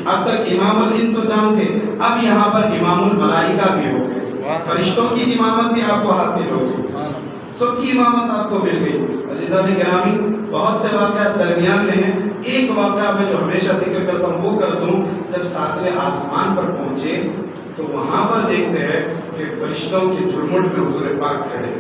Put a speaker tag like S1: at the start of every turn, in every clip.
S1: اب تک امام الانس و جان تھے، اب یہاں پر امام الملائکہ بھی ہو گئے، فرشتوں کی امامت بھی آپ کو حاصل ہو گئی، سب کی امامت آپ کو مل گئی۔ عزیزان گرامی، بہت سے واقعات درمیان میں ہیں، ایک واقعہ میں جو ہمیشہ ذکر کرتا ہوں وہ کر دوں۔ جب ساتویں آسمان پر پہنچے تو وہاں پر دیکھتے ہیں کہ فرشتوں کی جھرمٹ میں حضور پاک کھڑے،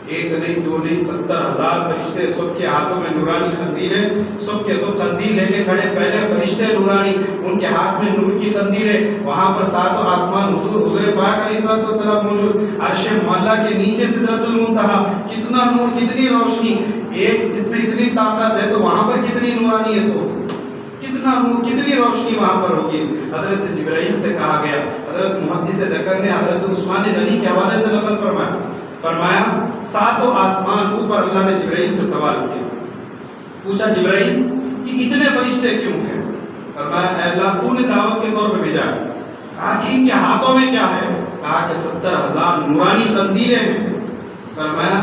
S1: ایک نہیں دو نہیں 70,000 فرشتے، سب کے ہاتھوں میں نورانی قندیلیں، سب کے سب قندیل لے کے کھڑے، پہلے فرشتے نورانی، ان کے ہاتھ میں نور کی قندیلیں، وہاں پر ساتوں آسمان حضور پاک علیہ السلام موجود، عرش معلیٰ کے نیچے سدرۃ المنتہا، کتنا نور، کتنی روشنی، ایک اس میں اتنی طاقت ہے تو وہاں پر کتنی نورانیت ہوگی، کتنا نور، کتنی روشنی وہاں پر ہوگی۔ حضرت جبرائیل سے کہا گیا، حضرت محدث دکر نے حضرت عثمان غنی کے حوالے سے نقل فرمایا ساتوں آسمان اوپر اللہ نے جبرائیل سے سوال کیا، پوچھا جبرائیل کہ اتنے فرشتے کیوں ہیں؟ فرمایا اے اللہ تو نے دعوت کے طور پہ بھیجا ہے۔ کہا کہ ان کے ہاتھوں میں کیا ہے؟ کہا کہ 70,000 نورانی قندیلیں ہیں۔ فرمایا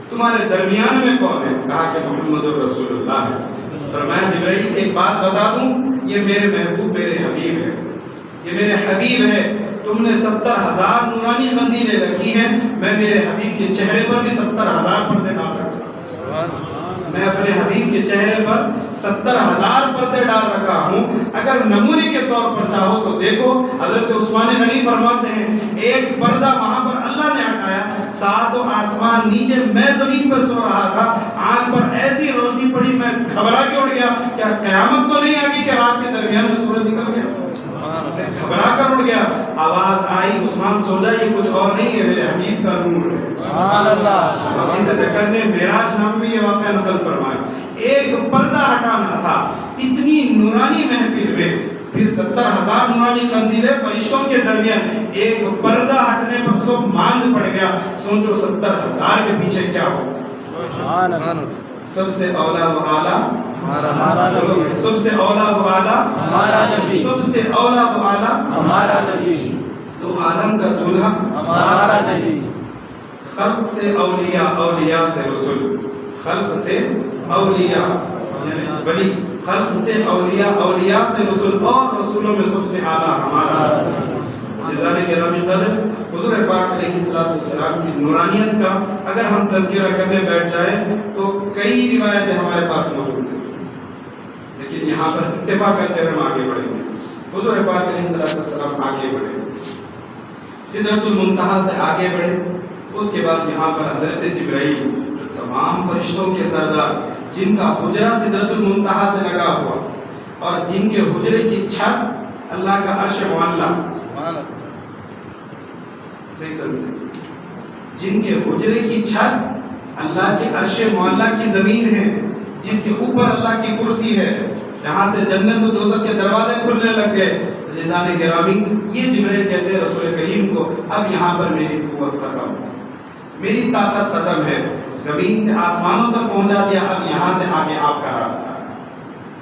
S1: تمہارے درمیان میں کون ہے؟ کہا کہ محمد رسول اللہ ہے۔ فرمایا جبرائیل ایک بات بتا دوں، یہ میرے محبوب میرے حبیب ہے، یہ میرے حبیب ہے، تم نے 70,000 نورانی قندیلیں رکھی ہیں، میں میرے حبیب کے چہرے پر بھی 70,000 پردے ڈال رکھا ہوں، میں اپنے حبیب کے چہرے پر 70,000 پردے ڈال رکھا ہوں، اگر نمونے کے طور پر چاہو تو دیکھو۔ حضرت عثمان غنی فرماتے ہیں ایک پردہ وہاں پر اللہ نے ہٹایا، ساتوں آسمان نیچے، میں زمین پر سو رہا تھا، آنکھ پر ایسی روشنی پڑی، میں گھبرا کے اٹھ گیا، کیا قیامت تو نہیں آ گئی کہ رات کے درمیان میں سورج نکل گیا؟ میں گھبرا کر اٹھ گیا، آواز آئی عثمان سو جا، یہ کچھ اور نہیں ہے، میرے حبیب کا نور ہے۔ سبحان اللہ۔ جس دکر نے معراج نام میں یہ واقعہ نقل فرمایا، ایک پردہ ہٹانا تھا، اتنی نورانی محفل میں، پھر 70,000 نورانی قندیلیں فرشتوں کے درمیان، ایک پردہ ہٹنے پر سب ماند پڑ گیا۔ سوچو 70,000 کے پیچھے کیا ہوگا۔ سبحان اللہ۔ سب سے اولا و اعلیٰ ہمارا نبی، سب سے اولا و اعلیٰ ہمارا نبی، سب سے اولا و اعلیٰ ہمارا نبی، تو عالم کا دولہا ہمارا نبی۔ خلق سے اولیاء، اولیاء سے رسول، خلق سے اولیاء یعنی ولی، خلق سے اولیاء، اولیاء سے رسول، اور رسولوں میں سب سے اعلیٰ ہمارا نبی۔ عزیزان گرامی قدر، حضور پاک علیہ السلام کی نورانیت کا اگر ہم تذکرہ کرنے بیٹھ جائیں تو کئی روایتیں ہمارے پاس موجود ہیں، لیکن یہاں پر اتفاق کرتے ہوئے ہم آگے بڑھیں گے۔ حضور پاک علیہ السلام آگے بڑھے، سدرۃ المنتہا سے آگے بڑھے، اس کے بعد یہاں پر حضرت جبرائیل جو تمام فرشتوں کے سردار، جن کا حجرہ سدرۃ المنتہا سے لگا ہوا، اور جن کے حجرے کی چھت اللہ کا عرش معلیٰ، نہیں سمجھے، جن کے حجرے کی چھت اللہ کے عرش معلیٰ کی زمین ہے، جس کے اوپر اللہ کی کرسی ہے، جہاں سے جنت و دوزخ کے دروازے کھلنے لگ گئے۔ عزیزان گرامی، یہ جبرائیل کہتے ہیں رسول کریم کو اب یہاں پر میری قوت ختم، میری طاقت ختم ہے، زمین سے آسمانوں تک پہنچا دیا، اب یہاں سے آگے آپ کا راستہ۔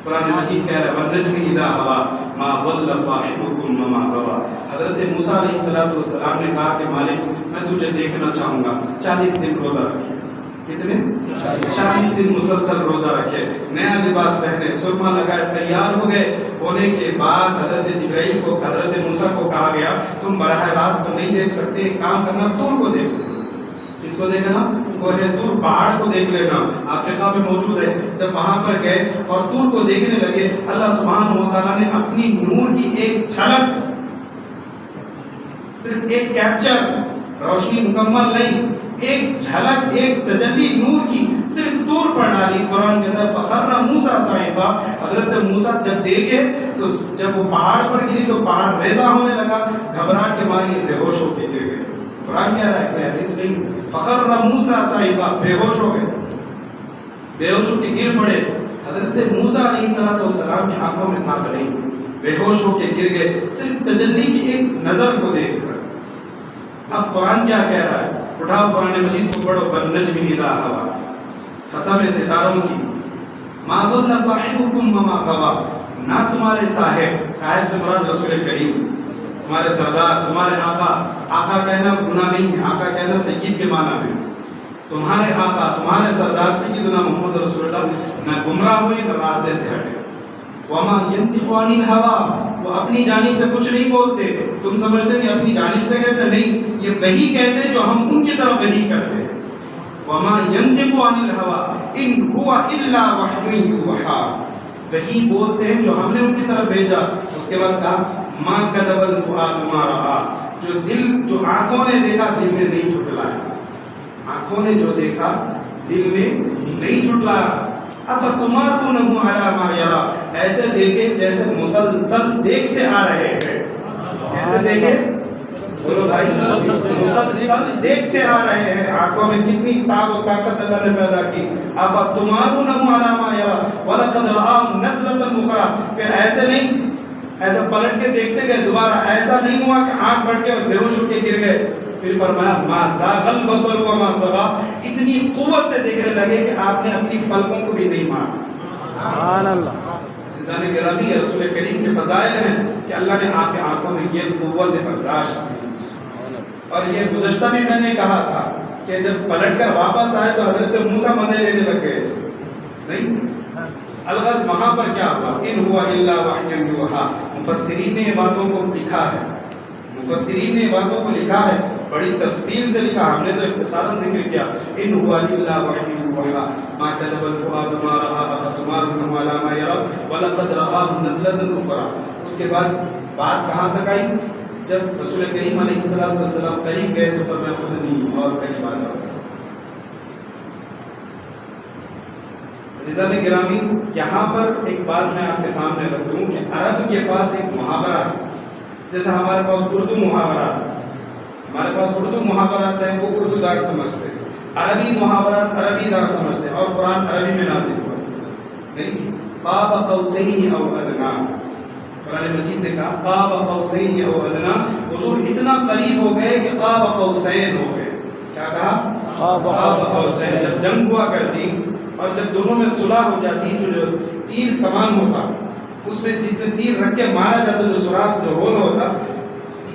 S1: قرآن مجید کہہ رہا ہے وَالنَّجْمِ إِذَا هَوَىٰ مَا ضَلَّ صَاحِبُكُمْ وَمَا غَوَىٰ۔ حضرت موسیٰ علیہ السلام نے کہا کہ مالک میں تجھے دیکھنا چاہوں گا، 40 دن روزہ رکھے، کتنے؟ 40 دن مسلسل روزہ رکھے، نیا لباس پہنے، سرما لگائے، تیار ہو گئے، ہونے کے بعد حضرت جبرائیل کو، حضرت موسیٰ کو کہا گیا تم براہ راست تو نہیں دیکھ سکتے، ایک کام کرنا، طور کو دیکھ لینا۔ اس کو دیکھنا، وہ ہے طور، پہاڑ کو دیکھ لینا، افریقہ میں موجود ہے۔ جب وہاں پر گئے اور طور کو دیکھنے لگے، اللہ سبحانہ و تعالیٰ نے اپنی نور کی ایک جھلک، صرف ایک کیپچر، روشنی مکمل نہیں، ایک جھلک، ایک تجلی نور کی صرف طور پر ڈالی۔ قرآن کے اندر فخر موسیٰ صاحبہ، حضرت موسیٰ جب دیکھے تو جب وہ پہاڑ پر گری تو پہاڑ ریزہ ہونے لگا، گھبراہٹ کے مارے بے ہوش ہو کے گر گئے۔ قرآن کہہ رہا ہے کوئی حدیث نہیں، فخر موسیٰ صاحبہ، بے ہوش ہو گئے، بے ہوش ہو کے گر پڑے۔ حضرت موسیٰ علیہ السلام کی آنکھوں میں تاب نہیں، بے ہوش ہو کے گر گئے، صرف تجلی کی ایک نظر کو دیکھ کر۔ اب قرآن کیا کہہ رہا ہے؟ اٹھاؤ قرآن مجید کو پڑھو، وَالنَّجْمِ إِذَا هَوَىٰ، قسم ستاروں کی، مَا ضَلَّ صَاحِبُكُمْ وَمَا غَوَىٰ، نہ تمہارے صاحب، صاحب سے مراد رسول کریم، تمہارے سردار، تمہارے آقا، آقا کہنا گناہ نہیں ہے، آقا کہنا سید کے معنی میں، تمہارے آقا، تمہارے سردار سیدنا محمد رسول اللہ نہ گمراہ ہوئے نہ راستے سے ہٹے۔ وما ينطق عن الهوى، وہ اپنی جانب سے کچھ نہیں بولتے. تم سمجھتے ہیں کہ اپنی جانب سے کہتے نہیں، یہ وہی کہتے ہیں جو ہم ان کی طرف وہی کرتے ہیں. وما ينطق عن الهوى ان هو الا وحی یوحی، وہی بولتے ہیں جو ہم نے ان کی طرف بھیجا. اس کے بعد کہا ما کذب الفؤاد ما رأى، جو آنکھوں نے دیکھا دل نے نہیں جھٹلایا. آنکھوں نے جو دیکھا دل نے نہیں جھٹلایا. افتمارونہ علی ما یری، ایسے دیکھے جیسے مسلسل دیکھتے آ رہے ہیں. ایسے دیکھے بولو بھائی، مسلسل دیکھتے آ رہے ہیں. آنکھوں میں کتنی تاب و طاقت اللہ نے پیدا کی. افتمارونہ علی ما یری ولقد رآہ نزلۃ اخری، پھر ایسے نہیں ایسا پلٹ کے دیکھتے گئے دوبارہ، ایسا نہیں ہوا کہ آنکھ بڑھ کے اور بے ہوش ہو کے گر گئے. پھر فرمایا ما زاغ البصر وما طغى، اتنی قوت سے دیکھنے لگے کہ آپ نے اپنی پلکوں کو بھی نہیں مارا.
S2: سبحان اللہ.
S1: عزیزان گرامی، رسول کریم کے فضائل ہیں کہ اللہ نے آپ کے آنکھوں میں یہ قوت برداشت دی. اور یہ گزشتہ بھی میں نے کہا تھا کہ جب پلٹ کر واپس آئے تو حضرت موسیٰ مزے لینے لگ گئے تھے. نہیں، الغرض وہاں پر کیا ہوا؟ ان ہوا الا وحی یوحی. مفسرین نے یہ باتوں کو لکھا ہے، مفسرین نے یہ باتوں کو لکھا ہے، بڑی تفصیل سے لکھا. ہم نے تو اختصاراً ذکر کیا. ان ہوا الا وحی یوحی ما کذب الفؤاد ما رأى افتمارونہ علی ما یری ولقد رآہ نزلۃ اخری. اس کے بعد بات کہاں تک آئی؟ جب رسول کریم علیہ السلام قریب گئے تو فرمایا خذنی، اور قریب آ جاؤ. عزیزان گرامی، یہاں پر ایک بات میں آپ کے سامنے رکھ دوں کہ عرب کے پاس ایک محاورہ ہے. جیسا ہمارے پاس اردو محاورات ہیں، ہمارے پاس اردو محاورات ہیں، وہ اردو دار سمجھتے ہیں. عربی محاورات عربی دار سمجھتے ہیں، اور قرآن عربی میں نازل ہوا. نہیں، قاب قوسین او ادنا، قرآن مجید نے کہا قاب قوسین او ادنا. حضور اتنا قریب ہو گئے کہ قاب قوسین ہو گئے. کیا کہا؟ قاب قوسین. جب جنگ ہوا کرتی اور جب دونوں میں صلح ہو جاتی تو جو تیر کمان ہوتا اس میں جس میں تیر رکھ کے مارا جاتا، جو سوراخ جو ہول ہوتا،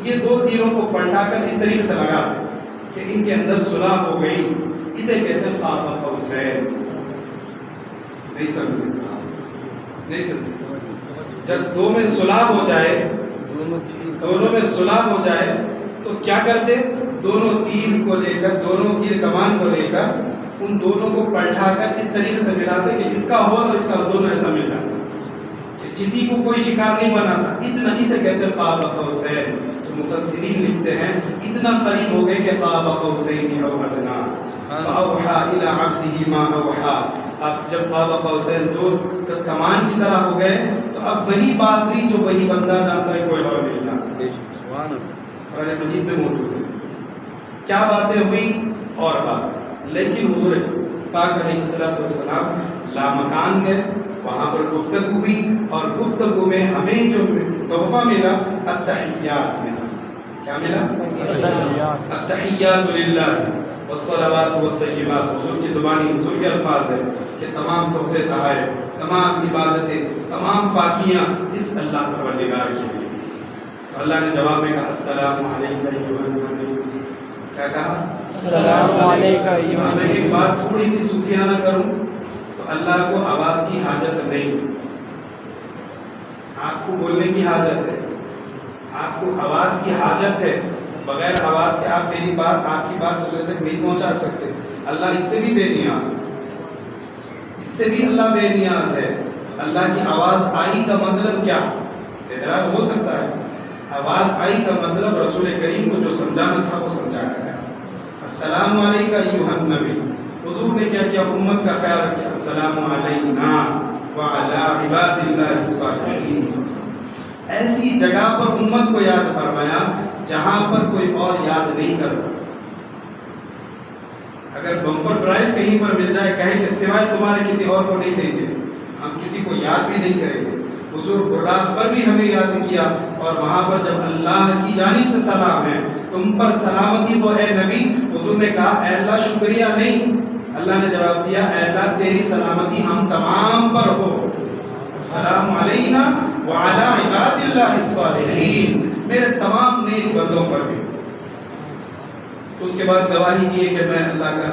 S1: یہ دو تیروں کو پلٹا کر اس طریقے سے لگاتے کہ ان کے اندر صلح ہو گئی. اسے کہتے ہیں قاب قوسین. نہیں سمجھے؟ نہیں سمجھے؟ جب دو میں صلح ہو جائے، دونوں میں صلح ہو جائے تو کیا کرتے؟ دونوں تیر کو لے کر، دونوں تیر کمان کو لے کر ان دونوں کو پلٹا کر اس طریقے سے ملاتے کہ اس کا ہول اور اس کا دونوں ایسا مل جاتا کہ کسی کو کوئی شکار نہیں بناتا. اتنا ہی سے کہتے ہیں قاب قوسین. تو مفسرین لکھتے ہیں اتنا قریب ہو گئے کہ قاب قوسین او ادنا فاوحى الى عبده ما اوحى. اب جب قاب قوسین دو کمان کی طرح ہو گئے تو اب وہی بات ہوئی جو وہی بندہ جانتا ہے، کوئی اور نہیں جانتا. قرآن مجید میں موجود ہے کیا باتیں ہوئی اور بات. لیکن حضور پاک علیہ السلام لامکان گئے، وہاں پر گفتگو ہوئی، اور گفتگو میں ہمیں جو تحفہ ملا التحیات ملا. کیا ملا؟ التحیات للہ والصلوات والطیبات. حضور کی زبانی، حضور کے الفاظ ہے کہ تمام تحفے تحائف، تمام عبادتیں، تمام پاکیاں اس اللہ پروردگار کے لیے. تو اللہ نے جواب میں کہا السلام علیکم ایھا النبی. کیا کہا؟
S2: السلام علیکم.
S1: میں ایک بات تھوڑی سی صوفیانہ کروں تو اللہ کو آواز کی حاجت نہیں. آپ کو بولنے کی حاجت ہے، آپ کو آواز کی حاجت ہے. بغیر آواز کے آپ میری بات، آپ کی بات دوسرے تک نہیں پہنچا سکتے. اللہ اس سے بھی بے نیاز، اس سے بھی اللہ بے نیاز ہے. اللہ کی آواز آئی کا مطلب کیا؟ اعتراض ہو سکتا ہے. آواز آئی کا مطلب رسول کریم کو جو سمجھانا تھا وہ سمجھایا گیا. السلام علیکم ایھا النبی. حضور نے کیا کیا؟ امت کا خیال رکھا. السلام علینا وعلی عباد اللہ الصالحین. ایسی جگہ پر امت کو یاد فرمایا جہاں پر کوئی اور یاد نہیں کرتا. اگر بمپر پرائز کہیں پر مل جائے، کہیں کہ سوائے تمہارے کسی اور کو نہیں دیں گے، ہم کسی کو یاد بھی نہیں کریں گے. حضور براق پر بھی ہمیں یاد کیا، اور وہاں پر جب اللہ کی جانب سے سلام ہے تم پر سلامتی ہو اے نبی، حضور نے کہا اے اللہ شکریہ نہیں. اللہ نے جواب دیا اے اللہ تیری سلامتی ہم تمام پر ہو. السلام علینا وعلی عباد اللہ الصالحین، میرے تمام نیک بندوں پر بھی. اس کے بعد گواہی دیے کہ میں اللہ کا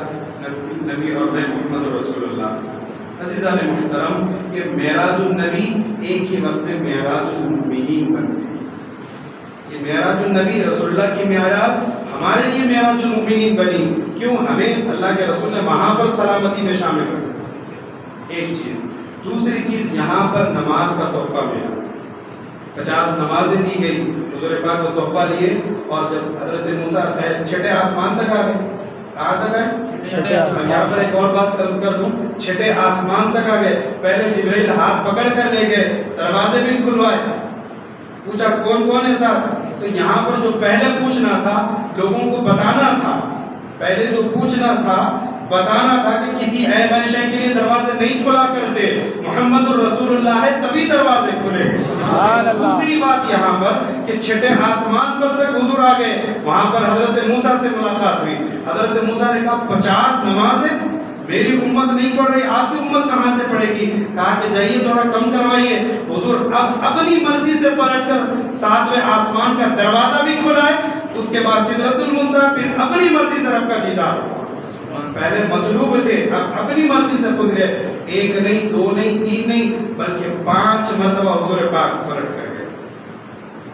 S1: نبی اور میں محمد رسول اللہ. عزیزان محترم کہ معراج النبی ایک ہی وقت میں معراج المؤمنین بن گئی. یہ معراج النبی رسول اللہ کی معراج ہمارے لیے معراج المؤمنین بنی. کیوں؟ ہمیں اللہ کے رسول نے وہاں پر سلامتی میں شامل کر دیا. ایک چیز. دوسری چیز، یہاں پر نماز کا تحفہ ملا. 50 نمازیں دی گئی. حضور پاک وہ تحفہ لیے اور جب حضرت موسیٰ چھٹے آسمان تک آ گئے. کہاں تک آئے؟
S2: چھٹے آسمان.
S1: یہاں پر ایک اور بات عرض کر دوں، چھٹے آسمان تک آ گئے. پہلے جبرائیل ہاتھ پکڑ کر لے گئے، دروازے بھی کھلوائے، پوچھا کون کون ہے ساتھ. تو یہاں پر جو پہلے پوچھنا تھا، لوگوں کو بتانا تھا، پہلے جو پوچھنا تھا بتانا تھا کہ کسی عیب شے کے لیے دروازے نہیں کھلا کرتے، محمد الرسول اللہ ہے تبھی دروازے کھلے. دوسری بات یہاں پر کہ چھٹے آسمان پر تک حضور آ گئے. وہاں پر حضرت موسیٰ سے ملاقات ہوئی. حضرت موسیٰ نے کہا 50 نمازیں میری امت نہیں پڑھ رہی، آپ کی امت کہاں سے پڑھے گی؟ کہا کہ جائیے تھوڑا کم کروائیے. حضور اب اپنی مرضی سے پلٹ کر 7ویں آسمان کا دروازہ بھی کھلائے. اس کے بعد سدرۃ المنتہا، پھر اپنی مرضی سے رب کا دیدار. پہلے مطلوب تھے، اب اپنی مرضی سے خود گئے. 1 نہیں، 2 نہیں، 3 نہیں، بلکہ 5 مرتبہ حضور پاک پلٹ کر گئے.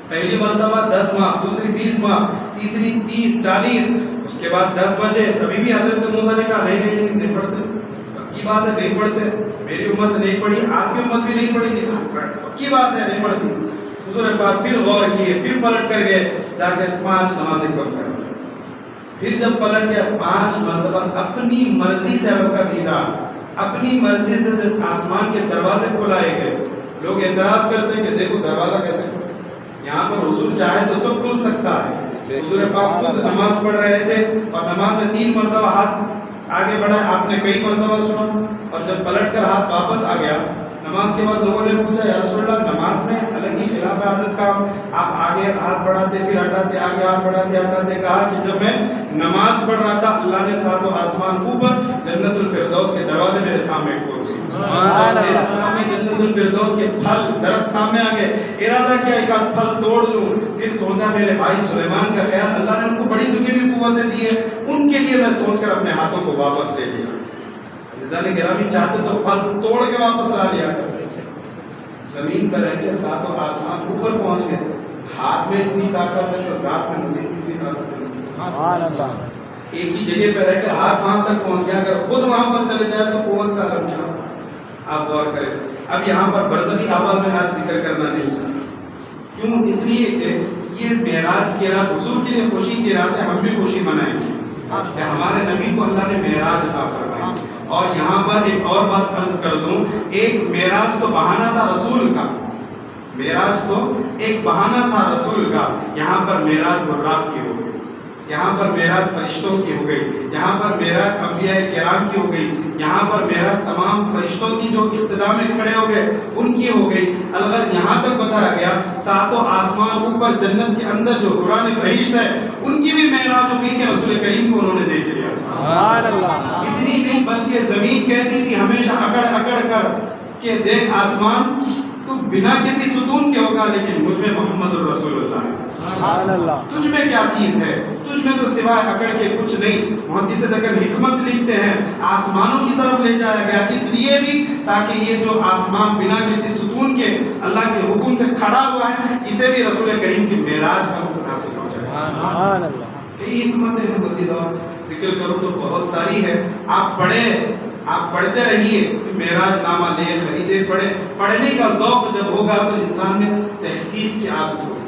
S1: پہلی مرتبہ 10 ماہ، دوسری 20 ماہ، تیسری 30 40. اس کے بعد 10 بجے، تبھی بھی حضرت موسیٰ نے کہا نہیں پڑھتے. پکی بات ہے نہیں پڑھتے، میری امت نہیں پڑھی، آپ کی امت بھی نہیں پڑھی گی، پکی بات ہے نہیں پڑھتی. حضور پاک پھر غور کیے، پھر پلٹ کر گئے، جا کے 5 نمازیں کم کر. پھر جب پلٹ گیا 5 مرتبہ اپنی مرضی سے رب کا دیدار، اپنی مرضی سے آسمان کے دروازے کھلائے گئے. لوگ اعتراض کرتے ہیں کہ دیکھو دروازہ کیسے کھلا. یہاں پر حضور چاہے تو سب کھل سکتا ہے. حضور پاک خود نماز پڑھ رہے تھے اور نماز میں 3 مرتبہ ہاتھ آگے بڑھائے، آپ نے کئی مرتبہ سنا. اور جب پلٹ کر ہاتھ واپس آ گیا، نماز کے بعد لوگوں نے پوچھا یا رسول اللہ نماز میں الگ ہی خلاف عادت کا آپ آگے ہاتھ بڑھاتے پھر ہٹاتے، آگے ہاتھ بڑھاتے ہٹاتے. کہا کہ جب میں نماز پڑھ رہا تھا اللہ نے 7 آسمان اوپر جنت الفردوس کے دروازے میرے سامنے کھول دیے. میرے سامنے جنت الفردوس کے پھل درخت سامنے آ گئے. ارادہ کیا ایک آدھ پھل توڑ لوں. پھر سوچا میرے بھائی سلیمان کا خیال، اللہ نے ان کو بڑی دنیاوی قوتیں دی ہے، ان کے لیے میں سوچ کر اپنے ہاتھوں کو واپس لے لیا. عزیزان گرامی چاہتے تو پھل توڑ کے واپس لا لیا کر سکتے. زمین پر رہ کے 7 آسمان اوپر پہنچ گئے. ہاتھ میں اتنی طاقت ہے تو ذات میں مزید اتنی طاقت ہے.
S2: سبحان اللہ.
S1: ایک ہی جگہ پہ رہ کر ہاتھ وہاں تک پہنچ گیا. اگر خود وہاں پر چلے جائے تو قوت کا عالم کیا. آپ غور کریں. اب یہاں پر برزخی احوال میں آج ذکر کرنا نہیں چاہتا. کیوں؟ اس لیے کہ یہ معراج کی رات حضور کے لیے خوشی کی رات ہے. ہم بھی خوشی منائیں کہ ہمارے نبی کو اللہ نے معراج عطا فرمایا. اور یہاں پر ایک اور بات عرض کر دوں، ایک معراج تو بہانہ تھا رسول کا، معراج تو ایک بہانہ تھا رسول کا. یہاں پر معراج براق کی ہو گئی، یہاں پر معراج فرشتوں کی ہو گئی، یہاں پر معراج انبیاء کرام کی ہو گئی، یہاں پر معراج تمام فرشتوں کی جو ابتدا میں کھڑے ہو گئے ان کی ہو گئی. البتہ یہاں تک بتایا گیا 7 آسمان اوپر جنت کے اندر جو حوران بہشت ہے ان کی بھی معراج ہو گئی کہ رسول کریم کو انہوں نے دیکھ لیا.
S2: سبحان اللہ.
S1: اتنی نہیں بلکہ زمین کہتی تھی ہمیشہ اکڑ اکڑ کر کہ دیکھ آسمان تو بنا کسی ستون کے ہوگا لیکن مجھ میں محمد الرسول اللہ ہے.
S2: سبحان اللہ.
S1: تجھ میں کیا چیز ہے؟ تجھ میں تو سوائے اکڑ کے کچھ نہیں. محدث دکن حکمت لکھتے ہیں آسمانوں کی طرف لے جایا گیا اس لیے بھی تاکہ یہ جو آسمان بنا کسی ستون کے اللہ کے حکم سے کھڑا ہوا ہے اسے بھی رسول کریم کی معراج کا مقصد حاصل ہو جائے.
S2: سبحان اللہ.
S1: کئی حکمتیں ہیں، مزید اور ذکر کروں تو بہت ساری ہے. آپ پڑھتے رہیے. معراج نامہ لے خریدے پڑھے. پڑھنے کا ذوق جب ہوگا تو انسان میں تحقیق کی عادت ہوگی.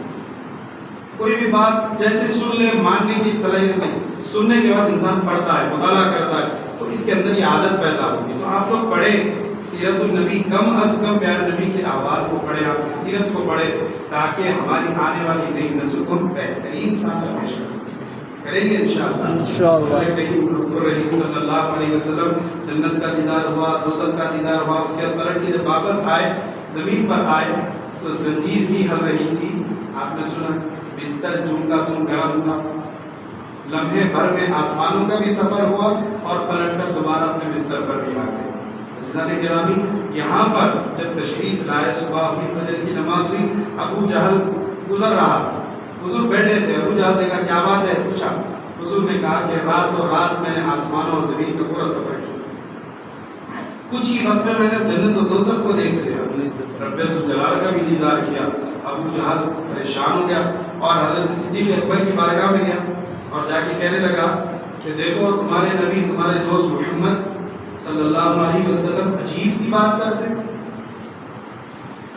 S1: کوئی بھی بات جیسے سن لے ماننے کی صلاحیت نہیں، سننے کے بعد انسان پڑھتا ہے، مطالعہ کرتا ہے تو اس کے اندر یہ عادت پیدا ہوگی. تو آپ لوگ پڑھے سیرت النبی، کم از کم پیارے نبی کے احوال کو پڑھے، آپ کی سیرت کو پڑھے تاکہ ہماری آنے والی نئی نسل کو بہترین سانچہ پیش کر سکے. کریں گے انشاءاللہ. رحیم صلی اللہ علیہ وسلم جنت کا دیدار ہوا، دوزخ کا دیدار ہوا. اس کے بعد پلٹ کے جب واپس آئے زمین پر آئے تو زنجیر بھی ہل رہی تھی. آپ نے سنا بستر چونکا تم گرم تھا. لمحے بھر میں آسمانوں کا بھی سفر ہوا اور پلٹ کر دوبارہ اپنے بستر پر بھی آ گئے. عزیزان گرامی یہاں پر جب تشریف لائے، صبح ہوئی، فجر کی نماز ہوئی، ابو جہل گزر رہا. حضور بیٹھے تھے. ابو جہل نے کہا کیا بات ہے؟ پوچھا. حضور نے کہا کہ رات اور رات میں نے آسمانوں اور زمین کا پورا سفر کیا. کچھ ہی وقت میں نے جنت و دوزخ کو دیکھ لیا، رب ذوالجلال کا بھی دیدار کیا۔ ابو جہل پریشان ہو گیا اور حضرت صدیق اکبر کی بارگاہ میں گیا اور جا کے کہنے لگا کہ دیکھو تمہارے نبی تمہارے دوست محمد صلی اللہ علیہ وسلم عجیب سی بات کرتے،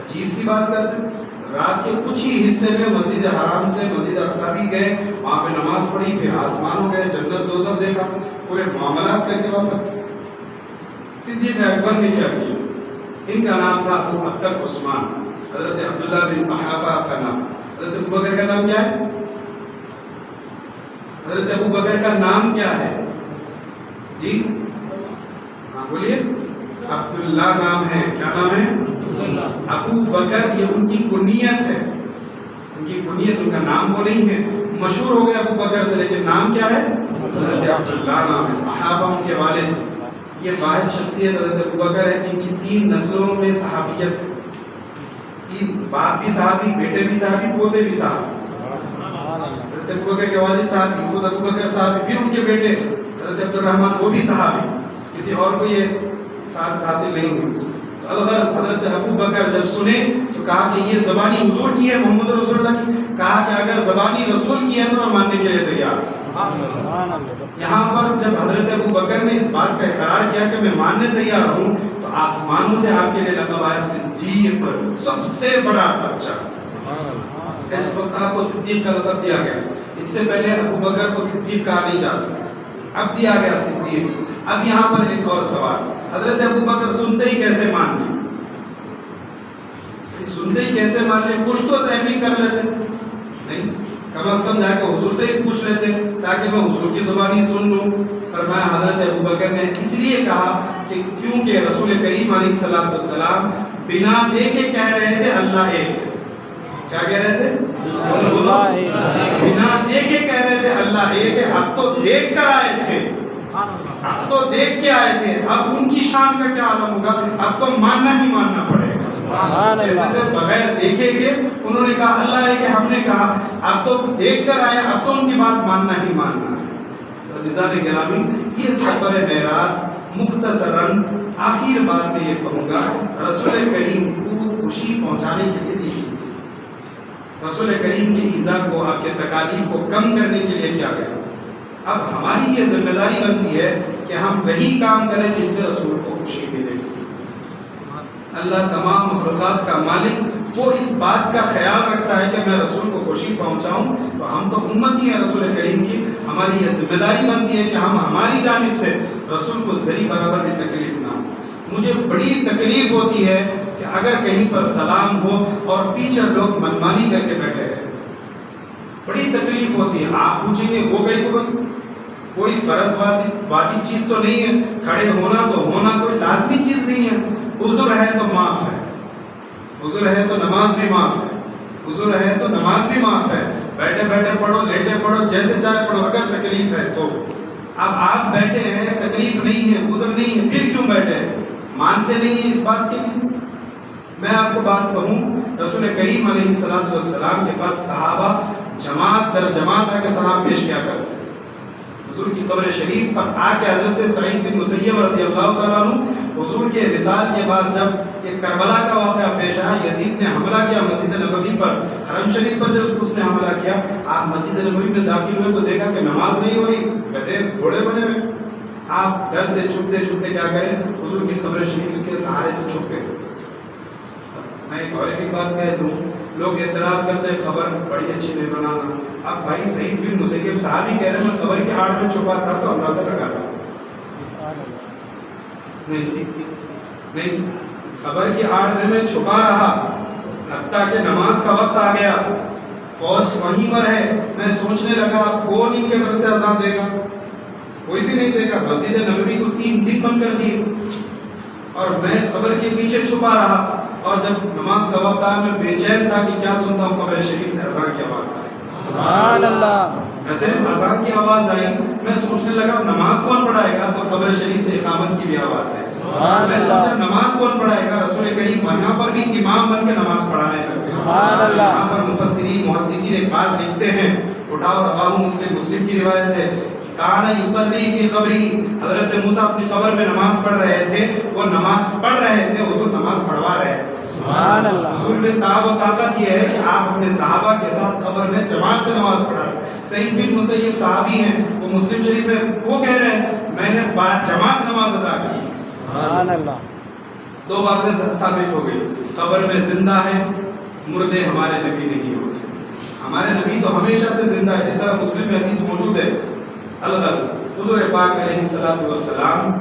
S1: عجیب سی بات کرتے۔ رات کے کچھ ہی حصے میں مسجد حرام سے مسجد اقصی بھی گئے، وہاں پہ نماز پڑھی، پھر آسمان ہو گئے، جنت دوزخ دیکھا، پورے معاملات کر کے واپس۔ صدیق اکبر نے کیا کیا؟ ان کا نام تھا ابو ابتر عثمان، حضرت عبداللہ بن قحافہ کا نام۔ حضرت ابو بکر کا نام کیا ہے؟ حضرت ابو بکر کا نام کیا ہے؟ جی ہاں بولیے۔ عبداللہ نام ہے، کیا نام ہے؟ ابو بکر یہ ان کی کنیت ہے، ان کی کنیت، ان کا نام وہ نہیں ہے، مشہور ہو گیا ابو بکر سے، لیکن نام کیا ہے؟ حضرت عبداللہ نام ہے، قحافہ ان کے والد۔ یہ واحد شخصیت حضرت ابو بکر ہے جن کی 3 نسلوں میں صحابیت ہے، 3 باپ بھی صحابی، بیٹے بھی صحابی، پوتے بھی صحابی۔ حضرت ابو بکر کے والد صحابی، خود ابو بکر صحابی، پھر ان کے بیٹے حضرت عبد الرحمن وہ بھی صحابی، کسی اور کو یہ ساتھ حاصل نہیں ہوئی۔ الغرض حضرت ابو بکر جب سنے تو کہا کہ یہ زبانی حضور کی ہے، محمد رسول اللہ کی، کہا کہ اگر زبانی رسول کی ہے تو میں ماننے کے لیے تیار ہوں۔ یہاں پر جب حضرت ابو بکر نے اس بات کا اقرار کیا کہ میں ماننے تیار ہوں، تو آسمانوں سے آپ کے لیے لقب آیا صدیق، سب سے بڑا سچا۔ اس وقت آپ کو صدیق کا لقب دیا گیا، اس سے پہلے ابو بکر کو صدیق کہا نہیں جاتا، اب دیا گیا صدیق۔ اب یہاں پر ایک اور سوال، حضرت ابو بکر سنتے ہی کیسے مان لی؟ سنتے ہی کیسے مان لے؟ کچھ تو تحقیق کر لیتے، نہیں کم از کم جا کے حضور سے ہی پوچھ لیتے تاکہ میں حضور کی زبانی سن لوں۔ فرمایا حضرت ابو بکر نے اس لیے کہا کہ کیونکہ رسول کریم علیہ الصلوۃ والسلام بنا دیکھے کہہ رہے تھے اللہ ایک ہے۔ کیا کہہ رہے تھے؟ بنا دیکھے کہہ رہے تھے اللہ ایک ہے، اب تو دیکھ کر آئے تھے، اب تو دیکھ کے آئے تھے، اب ان کی شان کا کیا عالم ہوگا، اب تو ماننا ہی ماننا پڑے گا۔ بغیر دیکھے کہ انہوں نے کہا اللہ ہے کہ ہم نے کہا اب تو دیکھ کر آئے، اب تو ان کی بات ماننا ہی ماننا ہے۔ عزیزان گرامی، یہ سفر معراج مختصراً آخر بات میں یہ کہوں گا، رسول کریم کو خوشی پہنچانے کے لیے دی گئی تھی، رسول کریم کی ایذا کو، آپ کے تکالیف کو کم کرنے کے لیے کیا گیا۔ اب ہماری یہ ذمہ داری بنتی ہے کہ ہم وہی کام کریں جس سے رسول کو خوشی ملے۔ اللہ تمام مخلوقات کا مالک، وہ اس بات کا خیال رکھتا ہے کہ میں رسول کو خوشی پہنچاؤں، تو ہم تو امت ہی ہیں رسول کریم کی، ہماری یہ ذمہ داری بنتی ہے کہ ہم ہماری جانب سے رسول کو ذری برابر بھی تکلیف نہ ہو۔ مجھے بڑی تکلیف ہوتی ہے کہ اگر کہیں پر سلام ہو اور پیچھے لوگ منمانی کر کے بیٹھے رہے، بڑی تکلیف ہوتی ہے۔ آپ پوچھیں گے وہ گئی کوئی فرض واجب چیز تو نہیں ہے، کھڑے ہونا تو ہونا کوئی لازمی چیز نہیں ہے، عذر ہے تو معاف ہے، عذر ہے تو نماز بھی معاف ہے، عذر ہے تو نماز بھی معاف ہے، بیٹھے بیٹھے پڑھو، لیٹے پڑھو، جیسے چاہے پڑھو، اگر تکلیف ہے تو۔ اب آپ بیٹھے ہیں، تکلیف نہیں ہے، عذر نہیں ہے، پھر کیوں بیٹھے ہیں؟ مانتے نہیں ہیں اس بات کے لیے؟ میں آپ کو بات کہوں، رسول کریم علیہ الصلوۃ والسلام کے پاس صحابہ جماعت در جماعت آ کے سلام پیش کیا کرتے تھے۔ حضور کی قبر شریف پر آ کے حضرت سعید بن مسیب رضی اللہ تعالیٰ عنہ، حضور کے وصال کے بعد جب ایک کربلا کا واقعہ پیش آیا، یزید نے حملہ کیا مسجد نبوی پر، حرم شریف پر جب اس نے حملہ کیا، آپ مسجد نبوی میں داخل ہوئے تو دیکھا کہ نماز نہیں ہو رہی، گدھے گھوڑے بنے ہوئے، آپ ڈرتے چھپتے چھپتے کیا کریں، حضور کی قبر شریف کے سہارے سے چھپ گئے۔ میں ایک اور ایک بات کہہ دوں، لوگ اعتراض کرتے ہیں خبر بڑی اچھی نہیں بنانا۔ اب بھائی سعید بن مسیب صاحب ہی کہہ رہے ہیں میں خبر کی آڑ میں چھپا تھا تو اندازہ لگا رہا نہیں، خبر کی آڑ میں چھپا رہا، حتیٰ کہ نماز کا وقت آ گیا، فوج وہیں پر ہے، میں سوچنے لگا کون ان کے گھر سے اذان دے گا، کوئی بھی نہیں دے گا، مسجد نبوی کو 3 دن بند کر دیے، اور میں خبر کے پیچھے چھپا رہا، اور جب نماز کا وقت آیا میں بے چین تھا کہ کیا سنتا ہوں، قبر شریف سے اذان کی آواز آئی،
S2: سبحان اللہ،
S1: ایسے اذان کی آواز آئی، میں سوچنے لگا نماز کون پڑھائے گا، تو قبر شریف سے اقامت کی بھی آواز ہے، میں سوچا نماز کون پڑھائے گا، رسول کریم وہاں پر بھی امام بن کے نماز پڑھانے لگے۔ یہاں پر مفسرین محدثین ایک بات لکھتے ہیں، اٹھاؤ رواه مسلم کی روایت ہے، کان یصلی فی قبری، حضرت موسیٰ اپنی قبر میں نماز پڑھ رہے تھے، وہ نماز پڑھ رہے تھے، حضور نماز پڑھوا رہے تھے۔
S2: سبحان اللہ۔
S1: حضور نے طاقت یہ ہے کہ آپ اپنے صحابہ کے ساتھ قبر میں جماعت سے نماز پڑھا رہے ہیں۔ سعید بن مسیب صحابی ہیں، وہ مسلم شریف میں وہ کہہ رہے ہیں میں نے جماعت نماز ادا کی۔
S2: سبحان اللہ۔
S1: دو باتیں ثابت ہو گئی، قبر میں زندہ ہے، مردے ہمارے نبی نہیں ہوتے، ہمارے نبی تو ہمیشہ سے زندہ ہے، جس طرح مسلم میں حدیث موجود ہے حضور پاک علیہ الصلوۃ والسلام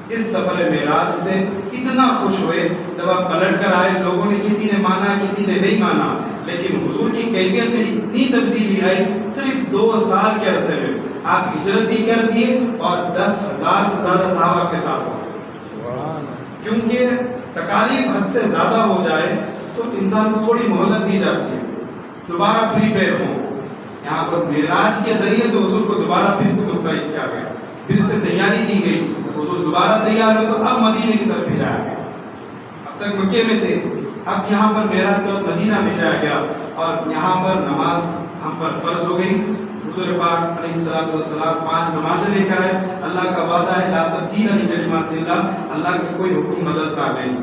S1: اس سفر معراج سے اتنا خوش ہوئے، جب آپ پلٹ کر آئے لوگوں نے کسی نے مانا کسی نے نہیں مانا، لیکن حضور کی کیفیت میں اتنی تبدیلی آئی، صرف 2 سال کے عرصے میں آپ ہجرت بھی کر دیے اور 10,000 سے زیادہ صحابہ کے ساتھ ہو، کیونکہ تکالیف حد سے زیادہ ہو جائے تو انسان کو تھوڑی مہلت دی جاتی ہے، دوبارہ پریپیئر ہو۔ یہاں پر معراج کے ذریعے سے حضور کو دوبارہ پھر سے مستعد کیا گیا، پھر سے تیاری دی گئی، حضور دوبارہ تیار ہو تو اب مدینے کی طرف بھیجایا گیا۔ اب تک مکے میں تھے، اب یہاں پر معراج کے بعد مدینہ بھیجایا گیا اور یہاں پر نماز ہم پر فرض ہو گئی۔ حضور پاک علیہ الصلوۃ والسلام 5 نمازیں لے کر آئے۔ اللہ کا وعدہ ہے لا تبدیل لکلمات اللہ، اللہ کا کوئی حکم بدلتا نہیں۔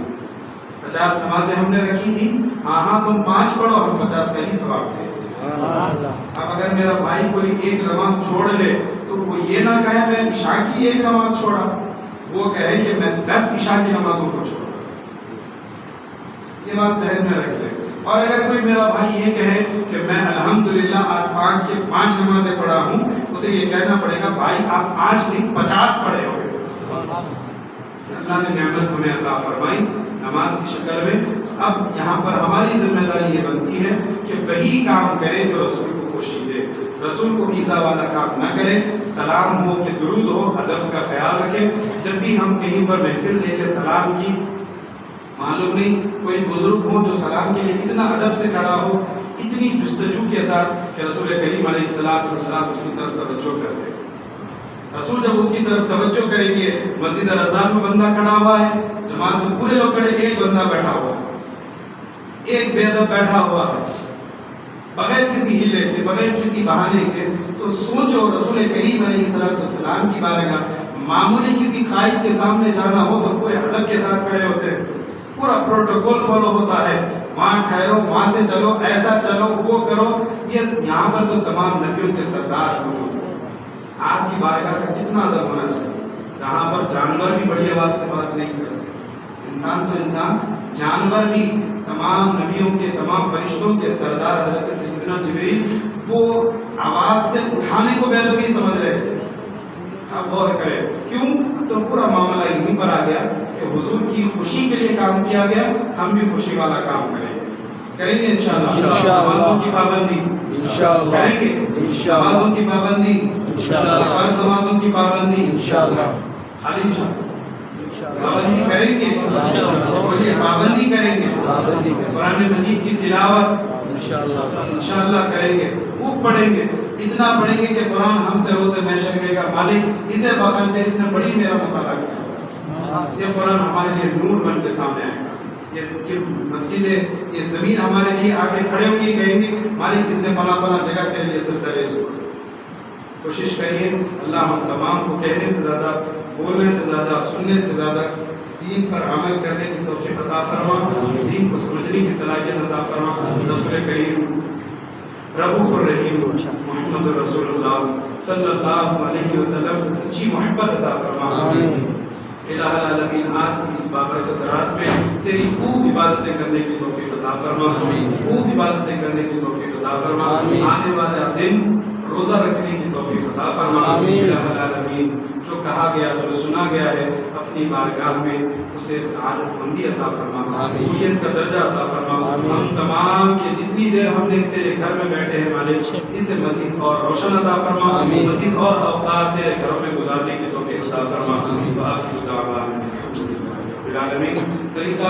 S1: 50 نمازیں ہم نے رکھی تھی، ہاں تم 5 پڑھو، ہم 50 کا ہی ثواب دیں۔ اب اگر میرا بھائی کوئی ایک نماز چھوڑ لے تو وہ یہ نہ کہے میں عشاء کی ایک نماز چھوڑا، وہ کہے کہ میں 10 عشاء کی نمازوں کو چھوڑا۔ یہ بات ذہن میں رکھ لے۔ اور اگر کوئی میرا بھائی یہ کہے کہ میں الحمدللہ آج 5 کے 5 نمازیں پڑھا ہوں، اسے یہ کہنا پڑے گا بھائی آپ 5 نہیں 50 پڑھے ہوئے۔ اللہ نے نعمت ہمیں عطا فرمائی نماز کی شکل میں۔ اب یہاں پر ہماری ذمہ داری یہ بنتی ہے کہ وہی کام کرے جو رسول کو خوشی دے، رسول کو ایذا والا کام نہ کرے، سلام ہو کہ درود ہو، ادب کا خیال رکھے۔ جب بھی ہم کہیں پر محفل دیکھے سلام کی، معلوم نہیں کوئی بزرگ ہو جو سلام کے لیے اتنا ادب سے کھڑا ہو، اتنی جستجو کے ساتھ کہ رسول کریم علیہ الصلوۃ والسلام اس کی طرف توجہ کر دے۔ رسول جب اس کی طرف توجہ کریں گے، مسجد رضا میں بندہ کھڑا ہوا ہے، جماعت میں پورے لوگ کھڑے، ایک بندہ بیٹھا ہوا ہے، ایک بے ادب بیٹھا ہوا ہے، بغیر کسی ہیلے کے، بغیر کسی بہانے کے، تو سوچو رسول کریم علیہ الصلوۃ والسلام کی بارگاہ معمولی کسی قائد کے سامنے جانا ہو تو پورے ادب کے ساتھ کھڑے ہوتے ہیں، پورا پروٹوکول فالو ہوتا ہے، وہاں ٹھہرو، وہاں سے چلو، ایسا چلو، وہ کرو۔ یہ یہاں پر تو تمام نبیوں کے سردار موجود ہیں، آپ کی بارگاہ کا کتنا ادب ہونا چاہیے۔ جہاں پر جانور بھی بڑی آواز سے بات نہیں کرتے، انسان تو انسان، جانور بھی تمام نبیوں کے، تمام فرشتوں کے سردار حضرت سیدنا جبریل وہ آواز سے اٹھانے کو بے ادبی سمجھ رہے تھے۔ آپ غور کریں کیوں؟ تو پورا معاملہ یہیں پر آ گیا کہ حضور کی خوشی کے لیے کام کیا گیا، ہم بھی خوشی والا کام کریں گے انشاءاللہ۔ نمازوں کی پابندی کریں گے، نمازوں کی پابندی، فرض نمازوں کی پابندی خالی پابندی کریں گے، بولیے پابندی کریں گے، قرآن مجید کی تلاوت انشاءاللہ کریں گے، خوب پڑھیں گے، اتنا پڑھیں گے کہ قرآن ہم سے روز محشر کہے گا مالک اسے بخش دے، اس نے بڑی میرا مطالعہ کیا۔ یہ قرآن ہمارے لیے نور بن کے سامنے آئے گا، یہ مسجد ہے، یہ زمین ہمارے لیے آگے کھڑے ہو کے کہیں گے مالک اس نے فلاں فلاں جگہ تیرے لیے سجدہ ریز ہوا۔ کوشش کریے اللہ ہم تمام کو کہنے سے زیادہ، بولنے سے زیادہ، سننے سے زیادہ دین پر عمل کرنے کی توفیق عطا فرما، دین کو سمجھنے کی صلاحیت عطا فرما۔ رسول کریم رؤوف الرحیم محمد رسول اللہ صلی اللہ علیہ وسلم سے سچی محبت عطا فرما۔ الہ العالمین آج کی اس بابرکت رات میں تیری خوب عبادتیں کرنے کی توفیق عطا فرما، خوب عبادتیں کرنے کی توفیق عطا فرما، آنے والا دن روزہ رکھنے کی توفیق عطا فرما۔ الہ العالمین جو کہا گیا، جو سنا گیا ہے اپنی بارگاہ میں اسے سعادت مندی عطا فرما، قبولیت کا درجہ عطا فرما۔ ہم تمام کے جتنی دیر ہم نے تیرے گھر میں بیٹھے ہیں مالک اسے مزید اور روشن عطا فرما، مزید اور اوقات تیرے گھروں میں گزارنے کی توفیق عطا فرما۔ وآخر دعوانا الحمدللہ رب العالمین۔ طریقہ